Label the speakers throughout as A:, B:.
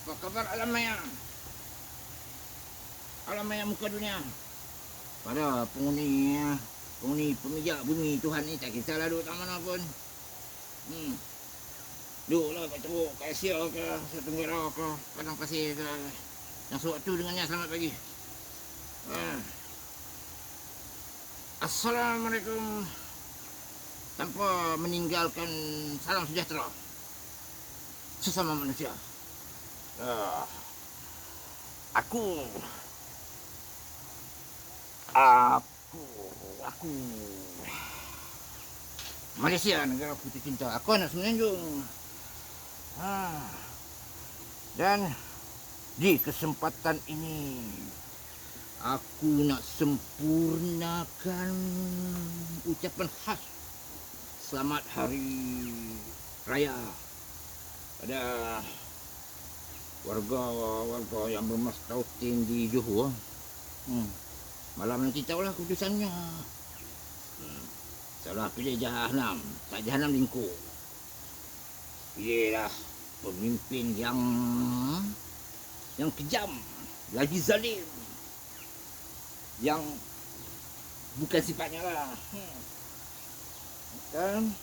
A: Apa kabar alam maya? Alam maya muka dunia. Pada penghuni pemijak bumi Tuhan ni tak kisahlah duduk tak mana pun. Duduklah kat Teruk, kat Asia ke, Asia Tenggara ke, Padang Pasir ke. Yang sewaktu dengannya selamat pagi. Assalamualaikum. Tanpa meninggalkan salam sejahtera sesama manusia. Aku Malaysia, negara ku tercinta. Aku anak Semenanjung. Dan di kesempatan ini aku nak sempurnakan ucapan khas selamat hari raya pada warga yang bermas tautin di Johor. Malam nanti tahulah keputusannya. Salah pilih Jahanam, tak Jahanam lingkup. Pilihlah pemimpin yang kejam, lagi zalim, yang bukan sifatnya lah. Dan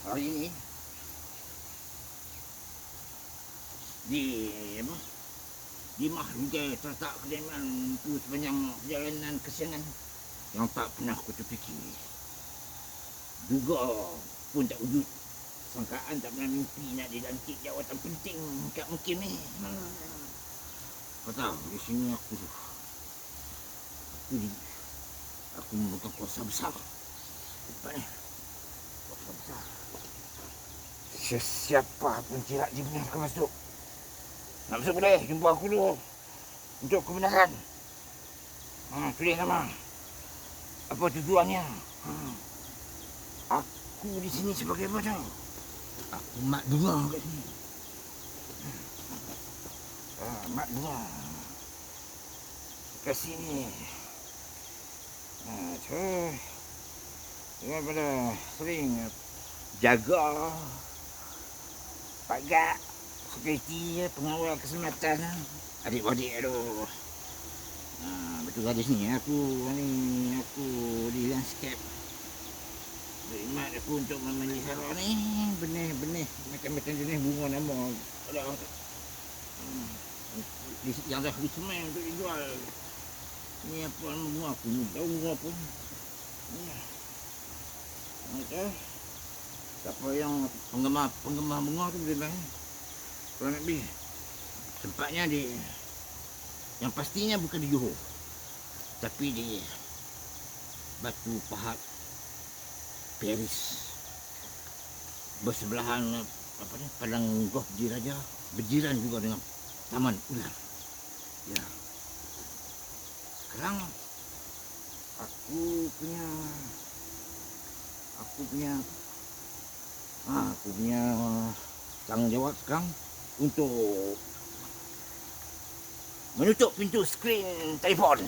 A: hari ini di mahligai terletak kediamanku sepanjang perjalanan kesiangan yang tak pernah aku terfikir. Duga pun tak wujud. Sangkaan tak pernah mimpi nak dilantik jawatan penting kat mungkin ni. Kau tahu, di sini aku memegang kuasa besar. Tempat ni kuasa besar. Sesiapa pun tidak dibenarkan masuk. Nak masuk boleh, jumpa aku dulu untuk kebenaran. Tulis nama. Apa tujuannya? Aku di sini sebagai apa? Aku mak bunga kat sini. Mak bunga kat sini. Daripada sering jaga pagar security, pengawal keselamatan adik-adik. Aduh. Betul gadis ni aku di landscape. Berkhidmat aku untuk memelihara ni benih-benih macam-macam jenis bunga nama. Yang dah disemai untuk dijual. Ni apa nama bunga aku ni? Tahu bunga pun. Siapa yang penggemar bunga tu boleh main. Kalau nak beli tempatnya yang pastinya bukan di Johor, tapi di Batu Pahat Paris, bersebelahan Padang Golf Diraja, berjiran juga dengan Taman Ular. Ya. Sekarang aku punya tanggung jawab sekarang untuk menutup pintu skrin telefon.